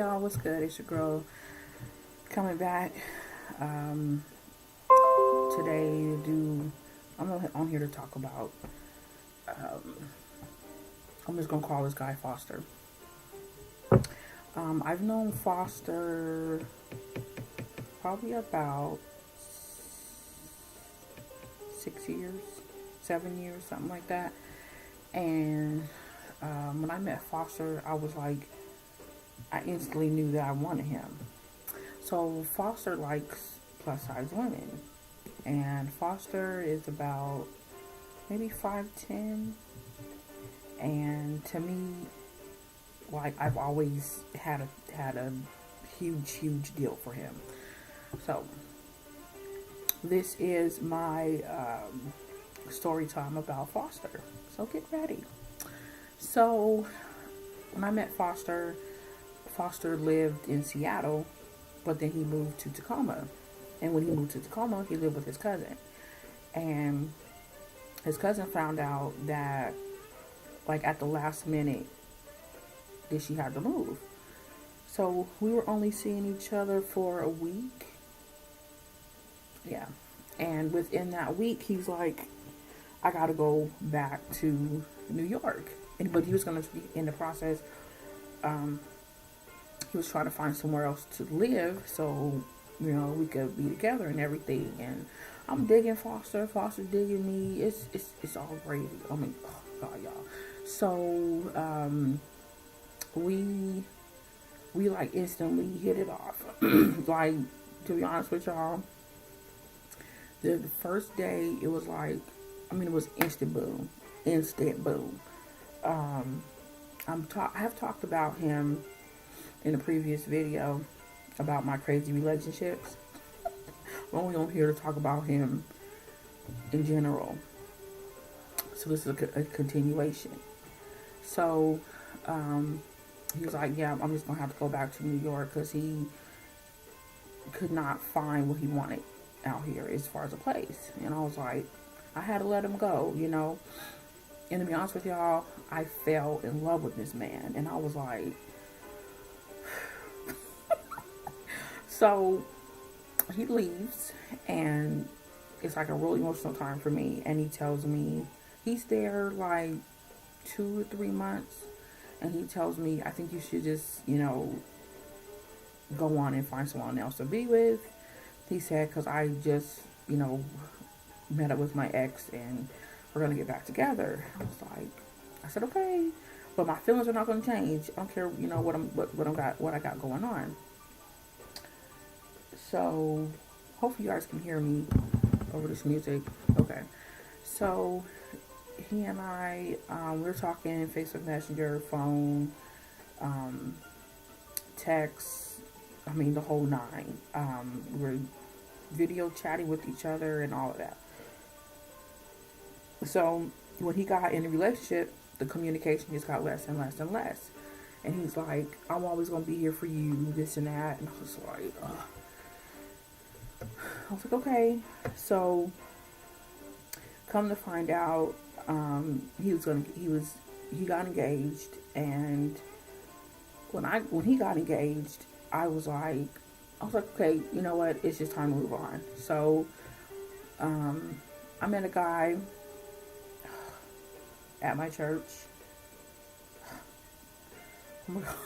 y'all, what's good? It's your girl coming back um, today to do. I'm here to talk about. Um, I'm just gonna call this guy Foster. I've known Foster probably about 6 years, 7 years, something like that. And when I met Foster, I instantly knew that I wanted him. So Foster likes plus size women, and Foster is about maybe 5'10", and to me, like I've always had a huge deal for him. So this is my story time about Foster. So get ready. So when I met Foster, Foster lived in Seattle, but then he moved to Tacoma. And when he moved to Tacoma, he lived with his cousin. And his cousin found out that, like, at the last minute, that she had to move. So we were only seeing each other for a week. Yeah. And within that week, he's like, I gotta go back to New York. But he was gonna be in the process. He was trying to find somewhere else to live, so we could be together and everything. And I'm digging Foster. Foster's digging me. It's all gravy. I mean, oh God, y'all. So we like instantly hit it off. Like, to be honest with y'all, the first day it was like, it was instant boom, instant boom. I have talked about him in a previous video about my crazy relationships. I'm only on here to talk about him in general. So this is a continuation. So he was like, yeah, I'm just going to have to go back to New York because he could not find what he wanted out here as far as a place. And I was like, I had to let him go. And to be honest with y'all, I fell in love with this man. And I was like, so he leaves, and it's like a really emotional time for me. And he tells me he's there like 2 or 3 months, and he tells me, I think you should just go on and find someone else to be with. He said, because I just met up with my ex and we're gonna get back together. I said okay, but my feelings are not gonna change. I don't care what I got going on. So hopefully you guys can hear me over this music. Okay. So he and I, we were talking Facebook Messenger, phone, text, the whole nine. We were video chatting with each other and all of that. So when he got in a relationship, the communication just got less and less and less. And he's like, I'm always going to be here for you, this and that. And I was like, ugh. I was like, okay. So come to find out, he got engaged. And when he got engaged, I was like, okay, you know what? It's just time to move on. So I met a guy at my church. Oh my God.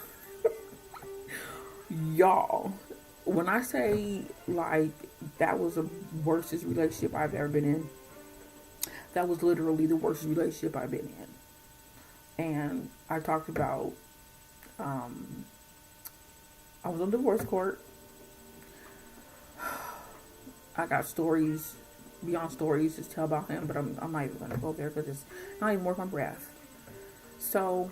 Y'all, when I say like that was the worstest relationship I've ever been in, that was literally the worst relationship I've been in. And I talked about I was on divorce court. I got stories beyond stories to tell about him, but I'm not even going to go there because it's not even worth my breath. So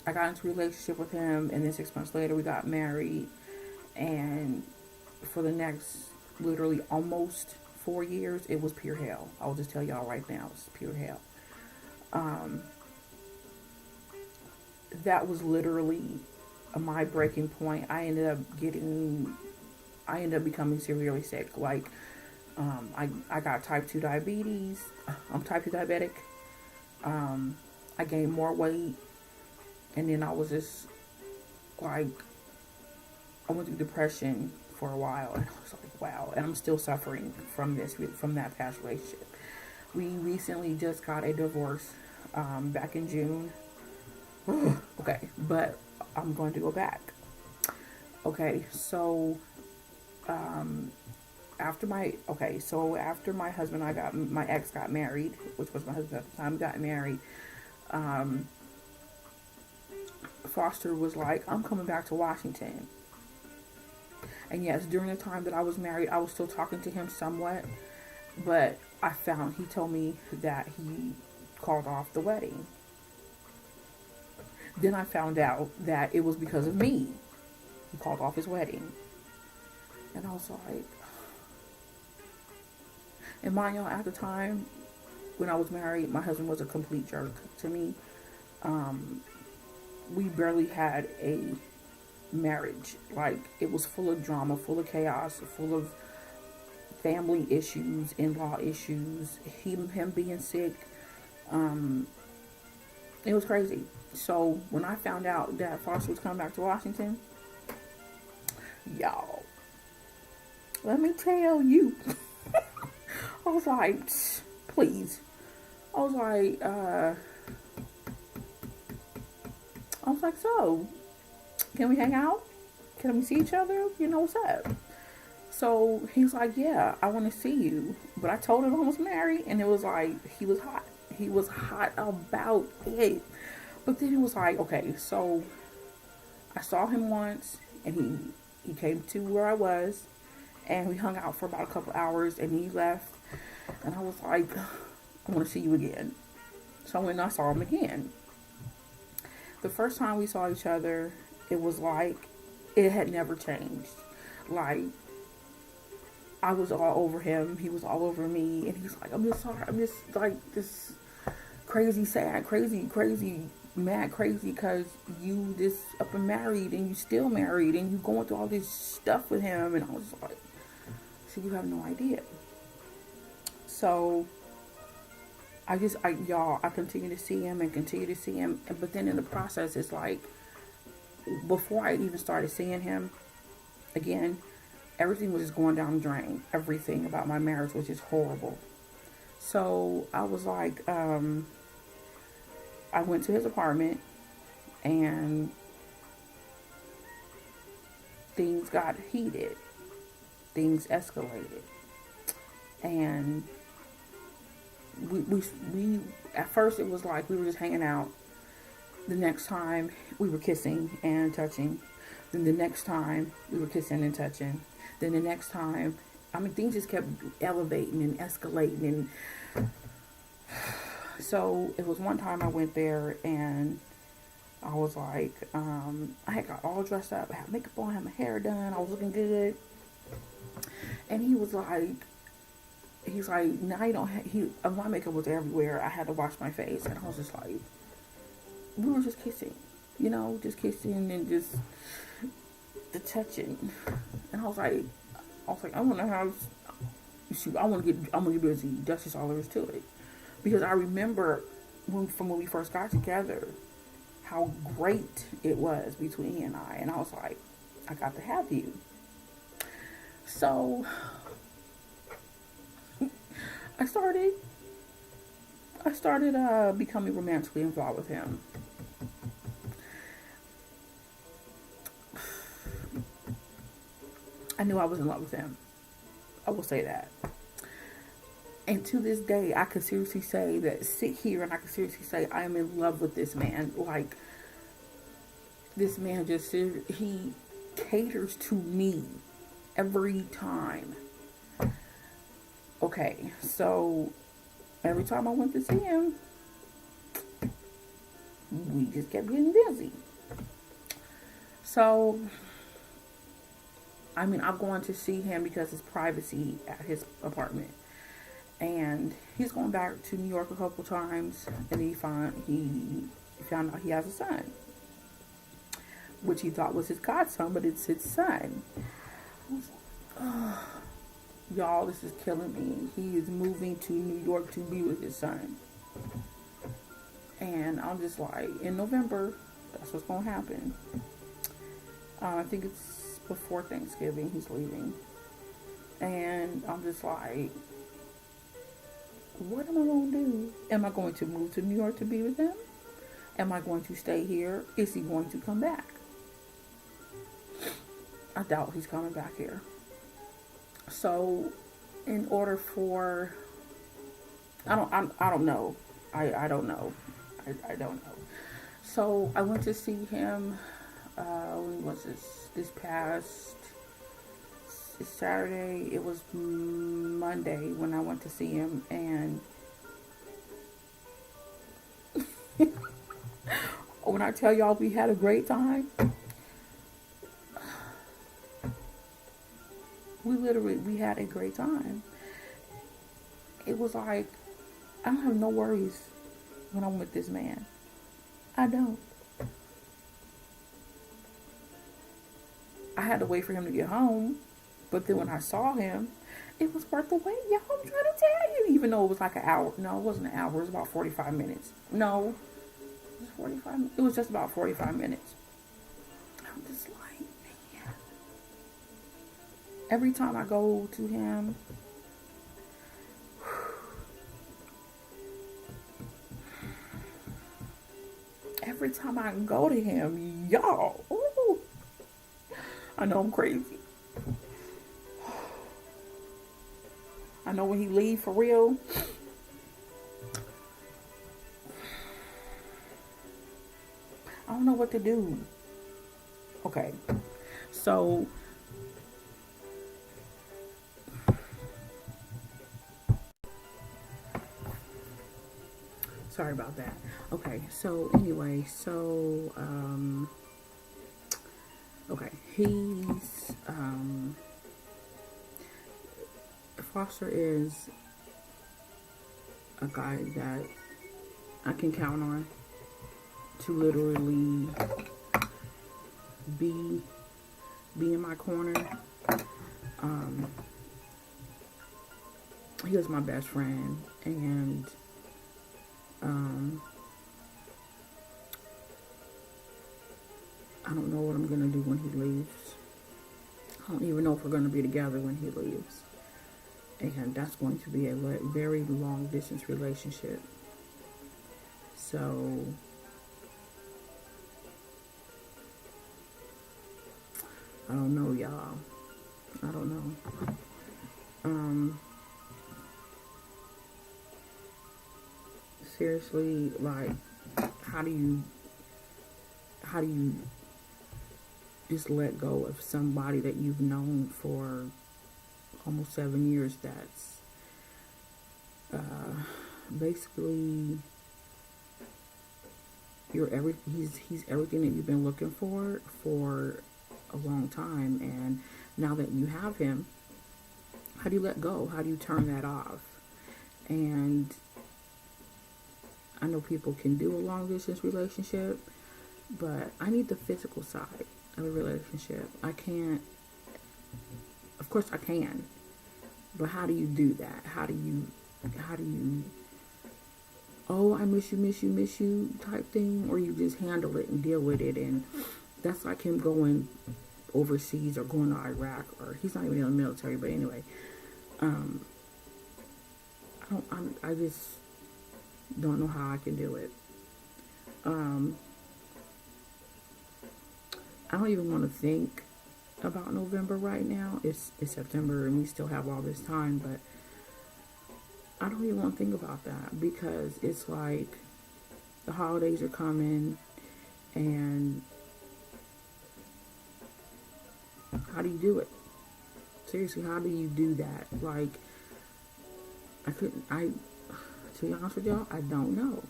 I got into a relationship with him, and then 6 months later we got married. And for the next literally almost 4 years, it was pure hell. I'll just tell y'all right now, it's pure hell. That was literally my breaking point. I ended up becoming severely sick. Like, I got type 2 diabetes. I'm type 2 diabetic. I gained more weight. And then I was just like, I went through depression for a while, and I was like, wow. And I'm still suffering from from that past relationship. We recently just got a divorce back in June. Okay, but I'm going to go back. Okay, so um, after my husband, my ex got married, which was my husband at the time, got married. Um, Foster was like, I'm coming back to Washington. And yes, during the time that I was married, I was still talking to him somewhat, but he told me that he called off the wedding. Then I found out that it was because of me. He called off his wedding. And I was like, and mind y'all, at the time when I was married, my husband was a complete jerk to me. Um, we barely had a marriage. Like, it was full of drama, full of chaos, full of family issues, in-law issues, him being sick. Um, it was crazy. So when I found out that Foster was coming back to Washington, y'all, let me tell you, I was like, please. I was like, so, can we hang out? Can we see each other? You know, what's up? So he's like, yeah, I want to see you. But I told him I was married, and it was like, he was hot. He was hot about it. But then it was like, okay, so I saw him once, and he came to where I was, and we hung out for about a couple hours, and he left. And I was like, I want to see you again. So when I saw him again, the first time we saw each other, it was like it had never changed. Like, I was all over him, he was all over me, and he's like, I'm just sorry, I'm just like this crazy sad, crazy mad crazy because you just up and married, and you still married, and you going through all this stuff with him. And I was like, so you have no idea. So I continue to see him and continue to see him. But then in the process, it's like, before I even started seeing him again, everything was just going down the drain. Everything about my marriage was just horrible. So I was like, I went to his apartment, and things got heated. Things escalated. And we at first it was like we were just hanging out. The next time we were kissing and touching. Then the next time we were kissing and touching. Then the next time, I mean, things just kept elevating and escalating. And so it was one time I went there, and I was like, I had got all dressed up. I had makeup on, had my hair done. I was looking good. And he's like, now you don't have, my makeup was everywhere. I had to wash my face. And I was just like, we were just kissing, just kissing and just the touching. And I was like, I want to have, I'm gonna get busy. That's just all there is to it. Because I remember from when we first got together, how great it was between he and I. And I was like, I got to have you. So I started becoming romantically involved with him. I knew I was in love with him. I will say that. And to this day, I can seriously say that, sit here and I can seriously say I am in love with this man. Like, this man he caters to me every time. Okay, so every time I went to see him, we just kept getting busy. So, I mean, I'm going to see him because it's privacy at his apartment. And he's going back to New York a couple times, and he found out he has a son, which he thought was his godson, but it's his son. I was like, oh, y'all, this is killing me. He is moving to New York to be with his son. And I'm just like, in November, That's what's gonna happen. I think it's before Thanksgiving he's leaving. And I'm just like, what am I gonna do? Am I going to move to New York to be with him? Am I going to stay here? Is he going to come back? I doubt he's coming back here. So, in order for, I don't know. I don't know. I don't know. So I went to see him. When was this? This past Saturday. It was Monday when I went to see him, and when I tell y'all we had a great time, we had a great time. It was like I don't have no worries when I'm with this man. I don't. I had to wait for him to get home, but then when I saw him, it was worth the wait. Y'all, I'm trying to tell you. Even though it was like an hour. No, it wasn't an hour. It was about 45 minutes. No, it was 45. It was just about 45 minutes. I'm just like, man. Every time I go to him, every time I go to him, y'all, ooh, I know I'm crazy. I know when he leave for real, I don't know what to do. Okay, so sorry about that. Okay, so anyway, okay, he's Foster is a guy that I can count on to literally be in my corner. He was my best friend, and I don't know what I'm gonna do when he leaves. I don't even know if we're gonna be together when he leaves, and that's going to be a very long distance relationship. So I don't know, y'all. I don't know. Seriously, like, how do you just let go of somebody that you've known for almost 7 years? That's basically he's everything that you've been looking for a long time, and now that you have him, how do you let go? How do you turn that off? And I know people can do a long distance relationship, but I need the physical side of a relationship. I can't, of course I can, but how do you do that? How do you, oh, I miss you type thing, or you just handle it and deal with it? And that's like him going overseas or going to Iraq, or he's not even in the military, but anyway, I just don't know how I can do it. I don't even want to think about November right now. It's September and we still have all this time, but I don't even want to think about that, because it's like the holidays are coming, and how do you do it? Seriously, how do you do that? Like, to be honest with y'all, I don't know.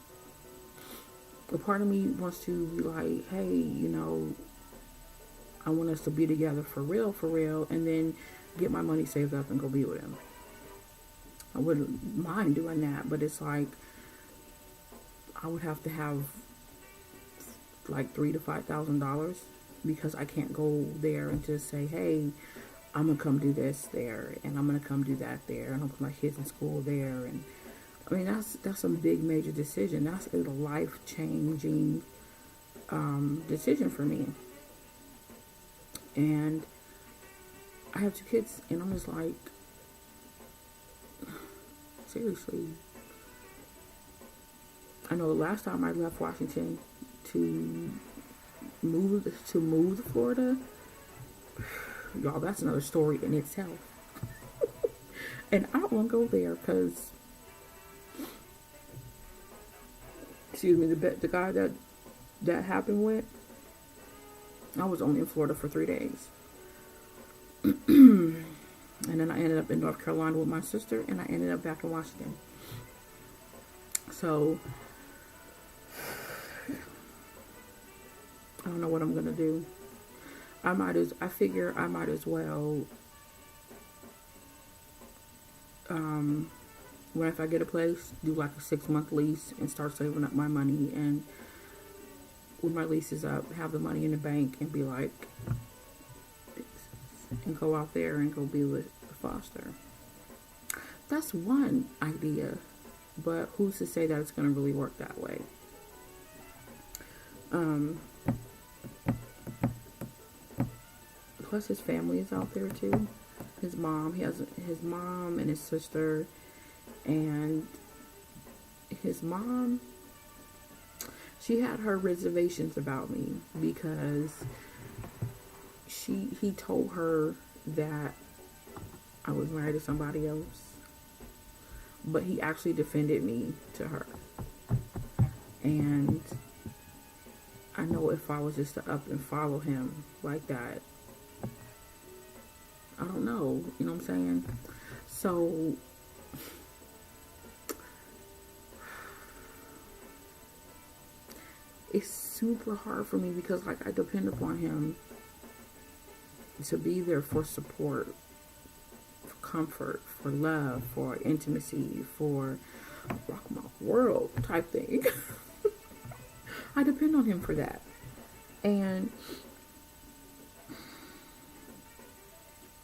A part of me wants to be like, hey, I want us to be together for real, and then get my money saved up and go be with him. I wouldn't mind doing that, but it's like I would have to have like $3,000 to $5,000, because I can't go there and just say, hey, I'm gonna come do this there, and I'm gonna come do that there, and I'm gonna put my kids in school there. And I mean, that's some big major decision. That's a life changing decision for me. And I have two kids, and I'm just like, seriously. I know the last time I left Washington to move to Florida, y'all, that's another story in itself. And I don't want to go there because, excuse me, the guy that happened with, I was only in Florida for 3 days. And then I ended up in North Carolina with my sister, and I ended up back in Washington. So I don't know what I'm gonna do. I figure I might as well, when if I get a place, do like a 6-month lease and start saving up my money, and when my lease is up, have the money in the bank and be like, and go out there and go be with a foster. That's one idea, but who's to say that it's going to really work that way? Plus his family is out there too. His mom, he has his mom and his sister, and his mom, she had her reservations about me because he told her that I was married to somebody else, but he actually defended me to her. And I know if I was just to up and follow him like that, I don't know, you know what I'm saying? So it's super hard for me because like I depend upon him to be there for support, for comfort, for love, for intimacy, for rock my world type thing. I depend on him for that. And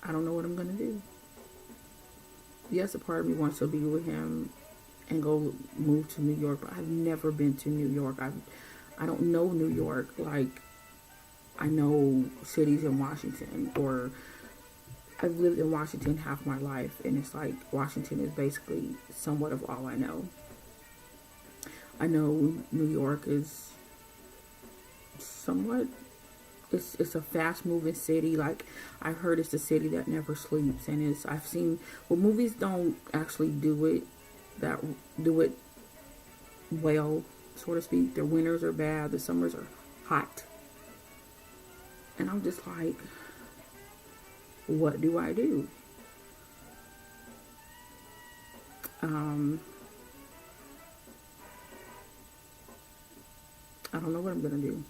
I don't know what I'm going to do. Yes, a part of me wants to be with him and go move to New York, but I've never been to New York. I don't know New York like I know cities in Washington, or I've lived in Washington half my life, and it's like Washington is basically somewhat of all I know. I know New York is somewhat, it's a fast moving city. Like I've heard it's a city that never sleeps, and I've seen, well, movies don't actually do it well, so to speak. Their winters are bad, the summers are hot. And I'm just like, what do I do? I don't know what I'm gonna do.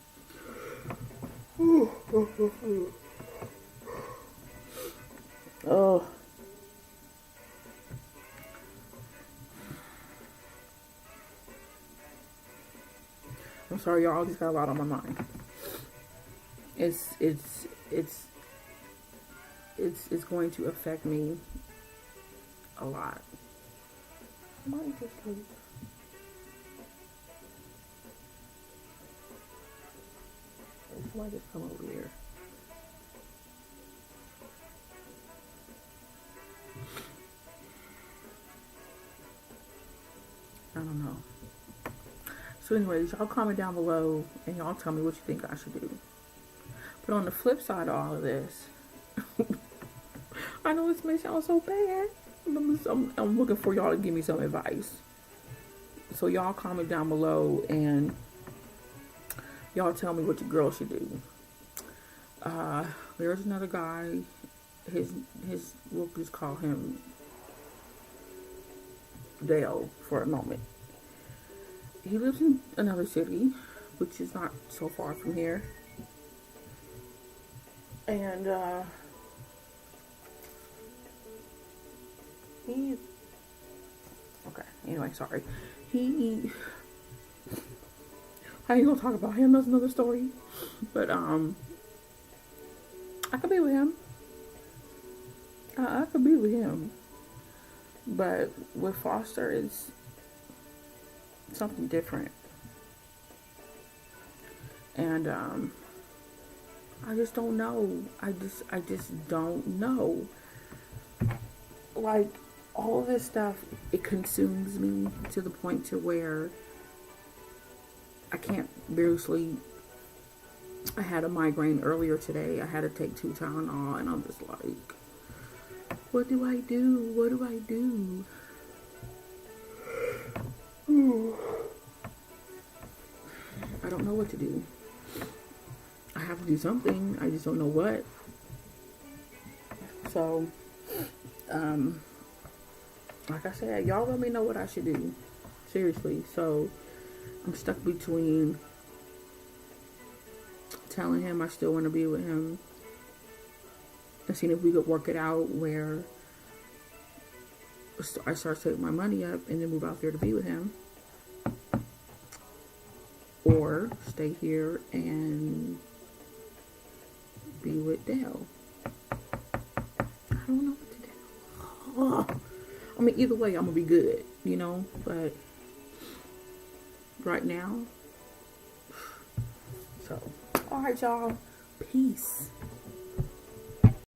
Oh. I'm sorry, y'all. I just got a lot on my mind. It's going to affect me a lot. I might just leave. Somebody just come over here. I don't know. So anyways, y'all comment down below and y'all tell me what you think I should do. But on the flip side of all of this, I know this may sound so bad, but I'm looking for y'all to give me some advice. So y'all comment down below and y'all tell me what your girl should do. There's another guy. We'll just call him Dale for a moment. He lives in another city, which is not so far from here. And okay, anyway, sorry. I ain't gonna talk about him, that's another story. But I could be with him. I could be with him. But with Foster, it's something different. And I just don't know. I just don't know. Like, all of this stuff, it consumes me to the point to where I can't barely sleep. I had a migraine earlier today. I had to take 2 Tylenol, and I'm just like, what do I do? What do I do? I don't know what to do. I have to do something. I just don't know what. So, like I said, y'all let me know what I should do. Seriously. So, I'm stuck between telling him I still want to be with him and seeing if we could work it out where I start saving my money up and then move out there to be with him, or stay here and be with Dale. I don't know what to do. Oh. I mean, either way, I'm gonna be good, you know, but right now, so, alright, y'all, peace.